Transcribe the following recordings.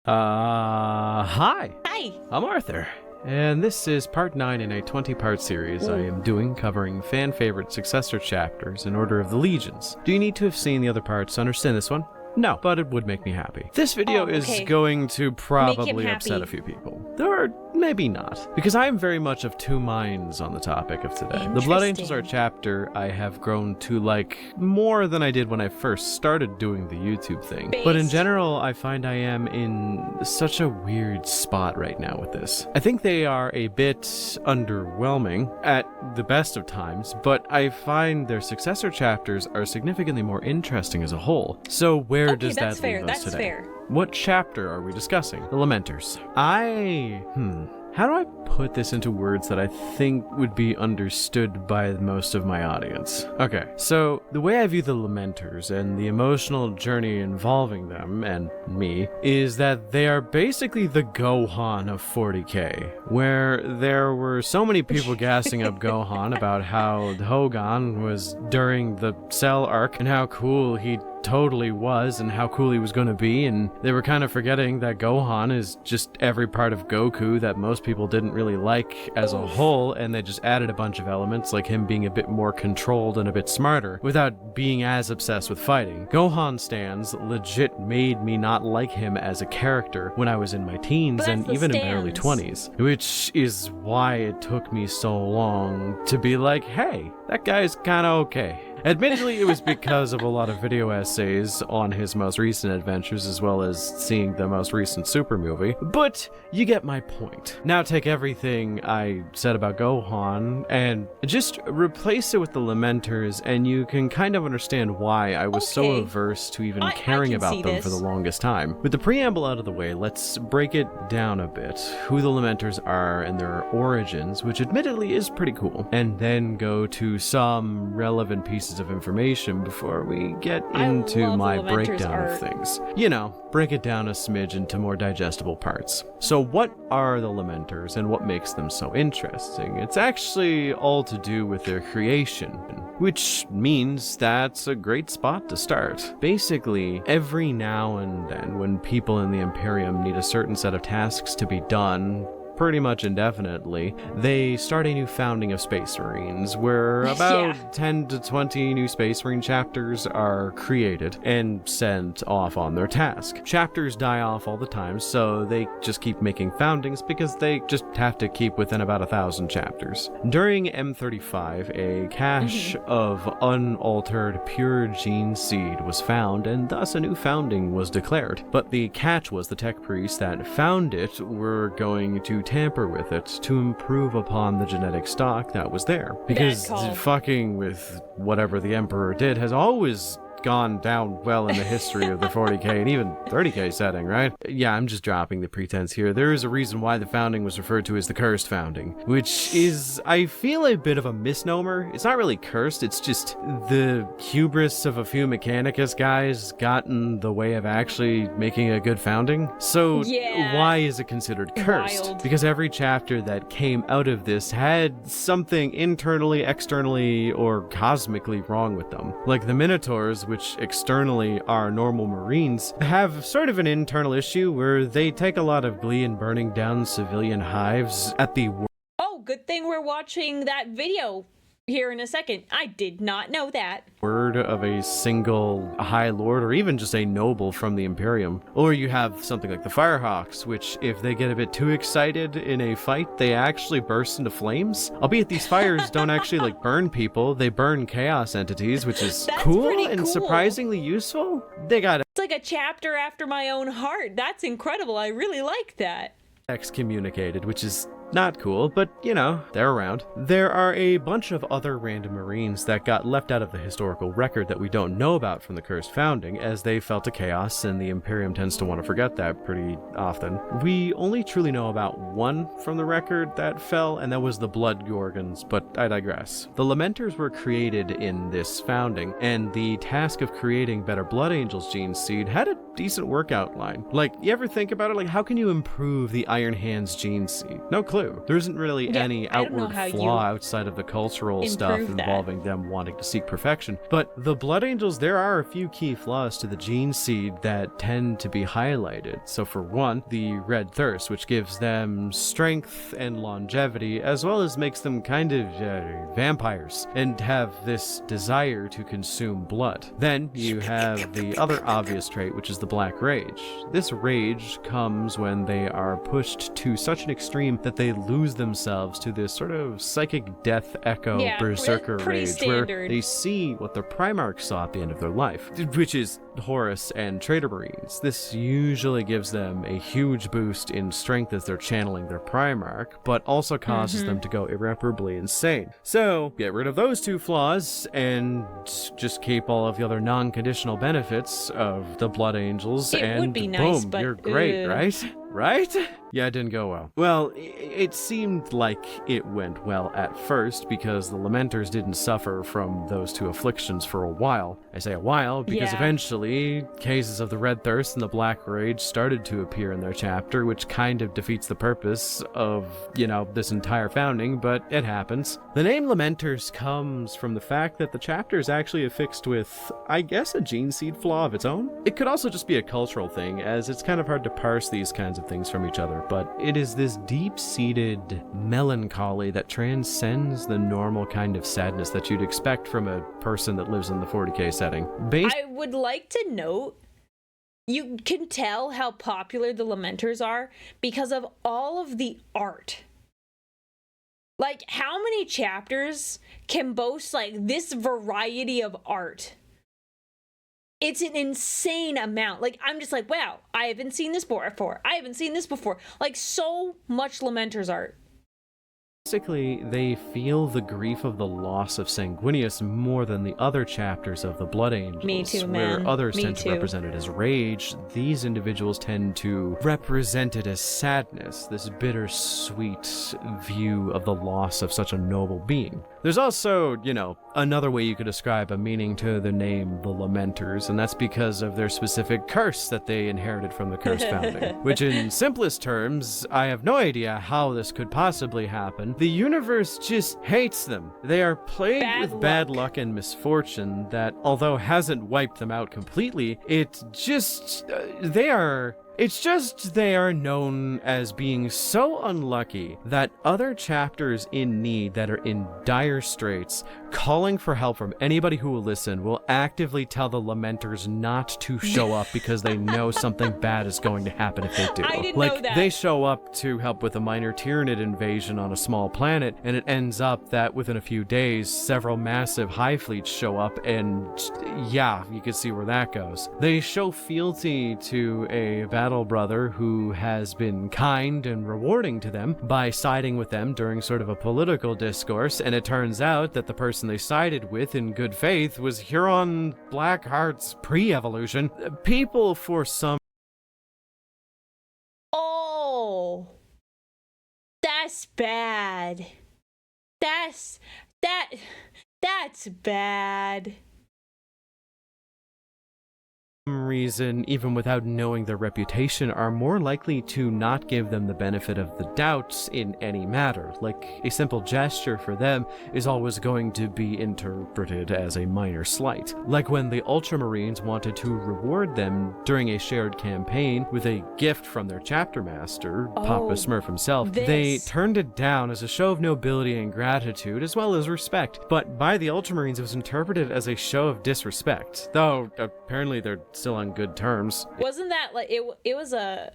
Hi. Hi. I'm Arthur, and this is part 9 in a 20-part series I am doing covering fan-favorite successor chapters in order of the legions. Do you need to have seen the other parts to understand this one? No, but it would make me happy. This video is going to probably upset a few people. Or maybe not, because I am very much of two minds on the topic of today. The Blood Angels are a chapter I have grown to like more than I did when I first started doing the YouTube thing. But in general, I find I am in such a weird spot right now with this. I think they are a bit underwhelming at the best of times, but I find their successor chapters are significantly more interesting as a whole. So where does that leave us today? Fair. What chapter are we discussing? The Lamenters. How do I put this into words that I think would be understood by most of my audience? Okay, so the way I view the Lamenters and the emotional journey involving them, and me, is that they are basically the Gohan of 40k, where there were so many people gassing up Gohan about how Hogan was during the Cell arc and how cool he totally was and how cool he was going to be, and they were kind of forgetting that Gohan is just every part of Goku that most people didn't really like as a whole, and they just added a bunch of elements like him being a bit more controlled and a bit smarter without being as obsessed with fighting. Gohan stans legit made me not like him as a character when I was in my teens and even in my early 20s, which is why it took me so long to be like, hey, that guy's kind of okay. Admittedly, it was because of a lot of video essays on his most recent adventures, as well as seeing the most recent Super movie, but you get my point. Now take everything I said about Gohan and just replace it with the Lamenters, and you can kind of understand why I was so averse to even caring about them for the longest time. With the preamble out of the way, let's break it down a bit, who the Lamenters are and their origins, which admittedly is pretty cool, and then go to some relevant pieces of information before we get into my breakdown of things. You know, break it down a smidge into more digestible parts. So what are the Lamenters and what makes them so interesting? It's actually all to do with their creation, which means that's a great spot to start. Basically, every now and then when people in the Imperium need a certain set of tasks to be done, pretty much indefinitely, they start a new founding of Space Marines, where about 10 to 20 new Space Marine chapters are created and sent off on their task. Chapters die off all the time, so they just keep making foundings because they just have to keep within about 1,000 chapters. During M35, a cache of unaltered pure gene seed was found, and thus a new founding was declared. But the catch was the tech priests that found it were going to tamper with it to improve upon the genetic stock that was there. Because fucking with whatever the Emperor did has always gone down well in the history of the 40k and even 30k setting, right? Yeah, I'm just dropping the pretense here. There is a reason why the founding was referred to as the cursed founding, which is, I feel, a bit of a misnomer. It's not really cursed, it's just the hubris of a few Mechanicus guys got in the way of actually making a good founding. So why is it considered cursed? Because every chapter that came out of this had something internally, externally, or cosmically wrong with them. Like the Minotaurs, which externally are normal Marines, have sort of an internal issue where they take a lot of glee in burning down civilian hives at the good thing we're watching that video here in a second. I did not know that. Word of a single High Lord or even just a noble from the Imperium. Or you have something like the Firehawks, which if they get a bit too excited in a fight, they actually burst into flames. Albeit these fires don't actually like burn people, they burn chaos entities, which is cool and surprisingly useful. They got It's like a chapter after my own heart. That's incredible. I really like that. excommunicated, which is not cool, but you know, they're around. There are a bunch of other random Marines that got left out of the historical record that we don't know about from the Cursed Founding, as they fell to chaos, and the Imperium tends to want to forget that pretty often. We only truly know about one from the record that fell, and that was the Blood Gorgons, but I digress. The Lamenters were created in this founding, and the task of creating better Blood Angels gene seed had a decent work outline. Like, you ever think about it? Like, how can you improve the Iron Hands gene seed? No clue. clue. There isn't really any I don't know outward how you flaw outside of the cultural stuff improve that. involving them wanting to seek perfection. But the Blood Angels, there are a few key flaws to the gene seed that tend to be highlighted. So for one, the red thirst, which gives them strength and longevity, as well as makes them kind of vampires and have this desire to consume blood. Then you have the other obvious trait, which is the black rage. This rage comes when they are pushed to such an extreme that they lose themselves to this sort of psychic death echo berserker pretty rage, standard. where they see what their Primarchs saw at the end of their life, which is Horus and Traitor Marines. This usually gives them a huge boost in strength as they're channeling their Primarch, but also causes them to go irreparably insane. So, get rid of those two flaws and just keep all of the other non-conditional benefits of the Blood Angels, It and would be nice, boom, but, you're great, right? Right? Yeah, it didn't go well. Well, it seemed like it went well at first because the Lamenters didn't suffer from those two afflictions for a while. I say a while because eventually cases of the Red Thirst and the Black Rage started to appear in their chapter, which kind of defeats the purpose of, this entire founding, but it happens. The name Lamenters comes from the fact that the chapter is actually affixed with, I guess, a gene seed flaw of its own. It could also just be a cultural thing, as it's kind of hard to parse these kinds of things from each other, but it is this deep-seated melancholy that transcends the normal kind of sadness that you'd expect from a person that lives in the 40k setting. I would like to note, you can tell how popular the Lamenters are because of all of the art. Like, how many chapters can boast, this variety of art? It's an insane amount. I'm just like, wow, I haven't seen this before. I haven't seen this before. So much Lamenters art. Basically, they feel the grief of the loss of Sanguinius more than the other chapters of the Blood Angels. Me too, man. Where others Me tend too. to represent it as rage, these individuals tend to represent it as sadness, this bittersweet view of the loss of such a noble being. There's also, another way you could ascribe a meaning to the name the Lamenters, and that's because of their specific curse that they inherited from the Curse Founding. Which, in simplest terms, I have no idea how this could possibly happen. The universe just hates them. They are plagued with bad luck and misfortune that, although hasn't wiped them out completely, they are known as being so unlucky that other chapters in need that are in dire straits, calling for help from anybody who will listen, will actively tell the Lamenters not to show up because they know something bad is going to happen if they do. I didn't know that. They show up to help with a minor Tyranid invasion on a small planet, and it ends up that within a few days, several massive hive fleets show up, and you can see where that goes. They show fealty to a battle brother who has been kind and rewarding to them by siding with them during sort of a political discourse, and it turns out that the person they sided with in good faith was Huron Blackheart's pre-evolution. People for some... Oh, that's bad. That's bad. reason, even without knowing their reputation, are more likely to not give them the benefit of the doubts in any matter. Like, a simple gesture for them is always going to be interpreted as a minor slight. Like when the Ultramarines wanted to reward them during a shared campaign with a gift from their chapter master, Papa Smurf himself, they turned it down as a show of nobility and gratitude, as well as respect. But by the Ultramarines, it was interpreted as a show of disrespect, though apparently they're still on good terms. Wasn't that like it was a...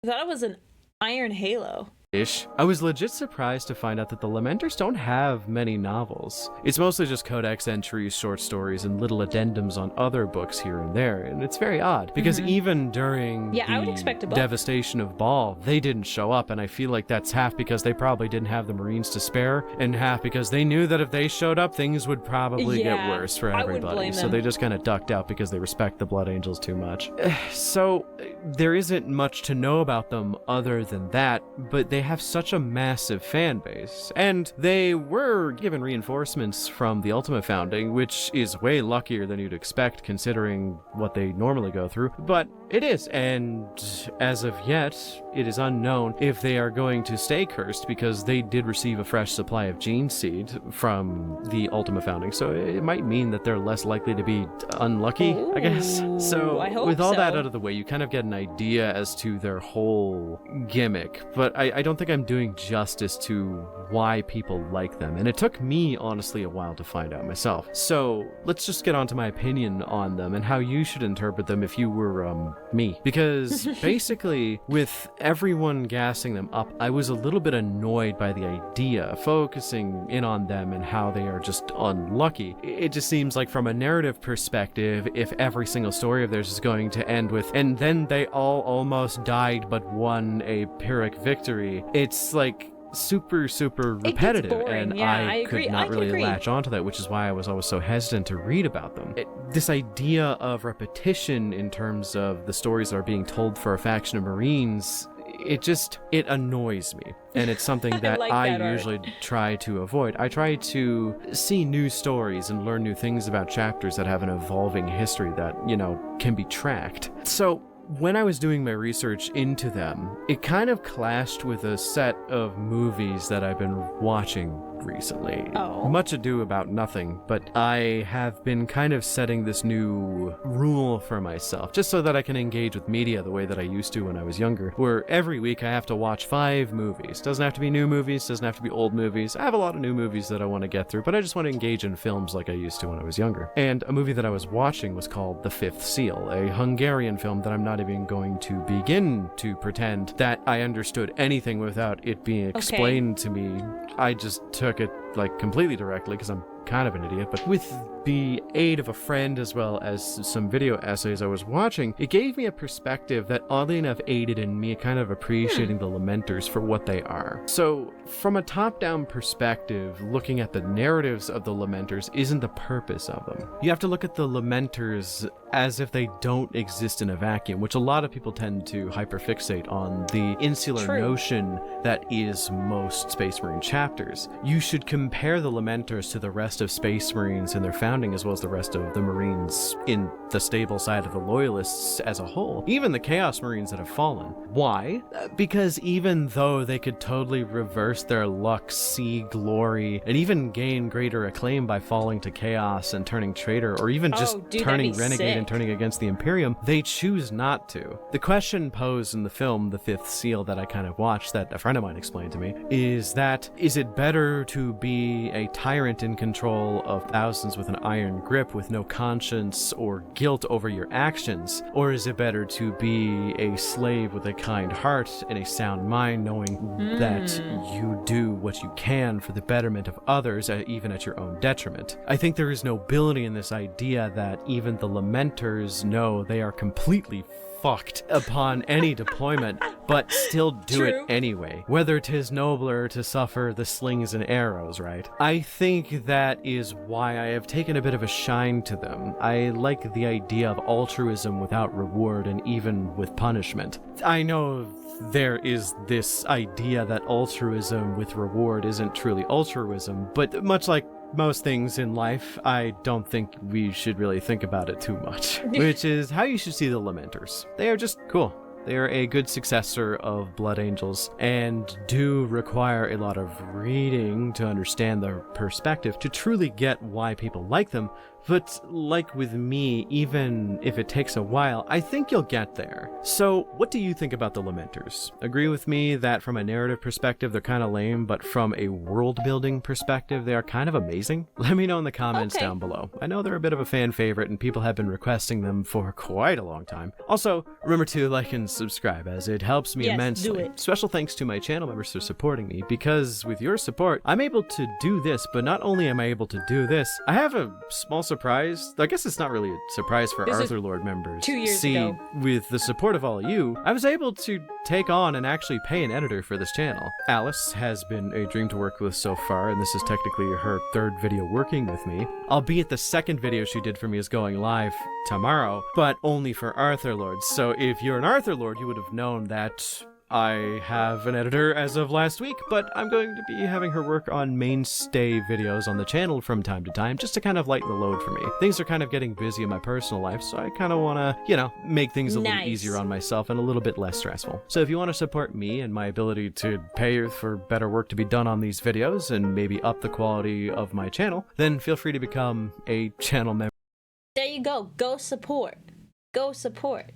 I thought it was an Iron Halo. I was legit surprised to find out that the Lamenters don't have many novels. It's mostly just codex entries, short stories, and little addendums on other books here and there, and it's very odd, because even during I would expect a book. devastation of Baal, they didn't show up, and I feel like that's half because they probably didn't have the Marines to spare, and half because they knew that if they showed up, things would probably get worse for I wouldn't everybody, blame so them. they just kind of ducked out because they respect the Blood Angels too much. So, there isn't much to know about them other than that, but they have such a massive fan base, and they were given reinforcements from the Ultima Founding, which is way luckier than you'd expect considering what they normally go through, but It is, and as of yet, it is unknown if they are going to stay cursed because they did receive a fresh supply of gene seed from the Ultima founding, so it might mean that they're less likely to be unlucky, I guess. So, I hope with all that so. out of the way, you kind of get an idea as to their whole gimmick, but I don't think I'm doing justice to why people like them, and it took me, honestly, a while to find out myself. So, let's just get on to my opinion on them and how you should interpret them if you were, me. Because basically, with everyone gassing them up, I was a little bit annoyed by the idea, focusing in on them and how they are just unlucky. It just seems like from a narrative perspective, if every single story of theirs is going to end with, and then they all almost died but won a Pyrrhic victory, it's like super repetitive, boring. and Yeah, I agree. could I not can really agree. latch onto that, which is why I was always so hesitant to read about them. This idea of repetition in terms of the stories that are being told for a faction of Marines, it annoys me, and it's something that like I that art. usually try to avoid. I try to see new stories and learn new things about chapters that have an evolving history that, can be tracked. So when I was doing my research into them, it kind of clashed with a set of movies that I've been watching recently. Oh. Much ado about nothing, but I have been kind of setting this new rule for myself, just so that I can engage with media the way that I used to when I was younger, where every week I have to watch 5 movies. Doesn't have to be new movies, doesn't have to be old movies. I have a lot of new movies that I want to get through, but I just want to engage in films like I used to when I was younger. And a movie that I was watching was called The Fifth Seal, a Hungarian film that I'm not even going to begin to pretend that I understood anything without it being explained to me. I just took it completely directly because I'm kind of an idiot, but with the aid of a friend as well as some video essays I was watching, it gave me a perspective that oddly enough aided in me kind of appreciating the Lamenters for what they are. So from a top-down perspective, looking at the narratives of the Lamenters isn't the purpose of them. You have to look at the Lamenters as if they don't exist in a vacuum, which a lot of people tend to hyperfixate on the insular notion that is most Space Marine chapters. You should compare the Lamenters to the rest of Space Marines in their founding, as well as the rest of the Marines in the stable side of the Loyalists as a whole, even the Chaos Marines that have fallen. Why? Because even though they could totally reverse their luck, see glory, and even gain greater acclaim by falling to Chaos and turning traitor, or even just turning renegade and turning against the Imperium, they choose not to. The question posed in the film The Fifth Seal that I kind of watched, that a friend of mine explained to me, is it better to be a tyrant in control of thousands with an iron grip with no conscience or guilt over your actions, or is it better to be a slave with a kind heart and a sound mind, knowing that you do what you can for the betterment of others, even at your own detriment? I think there is nobility in this idea that even the Lamenters know they are completely fucked upon any deployment, but still do it anyway, whether 'tis nobler to suffer the slings and arrows, right? I think that is why I have taken a bit of a shine to them. I like the idea of altruism without reward and even with punishment. I know there is this idea that altruism with reward isn't truly altruism, but much like most things in life, I don't think we should really think about it too much, which is how you should see the Lamenters. They are just cool. They are a good successor of Blood Angels and do require a lot of reading to understand their perspective to truly get why people like them. But like with me, even if it takes a while, I think you'll get there. So what do you think about the Lamenters? Agree with me that from a narrative perspective, they're kind of lame, but from a world building perspective, they are kind of amazing? Let me know in the comments down below. I know they're a bit of a fan favorite and people have been requesting them for quite a long time. Also, remember to like and subscribe as it helps me immensely. Do it. Special thanks to my channel members for supporting me, because with your support, I'm able to do this, but not only am I able to do this, I have a small surprise. I guess it's not really a surprise for Arthur Lord members. 2 years See, ago. with the support of all you, I was able to take on and actually pay an editor for this channel. Alice has been a dream to work with so far, and this is technically her 3rd video working with me. Albeit the 2nd video she did for me is going live tomorrow, but only for Arthur Lords. So if you're an Arthur Lord, you would have known that I have an editor as of last week, but I'm going to be having her work on mainstay videos on the channel from time to time, just to kind of lighten the load for me. Things are kind of getting busy in my personal life, so I kind of want to, you know, make things a little easier on myself and a little bit less stressful. So if you want to support me and my ability to pay for better work to be done on these videos and maybe up the quality of my channel, then feel free to become a channel member. There you go. Go support. Go support.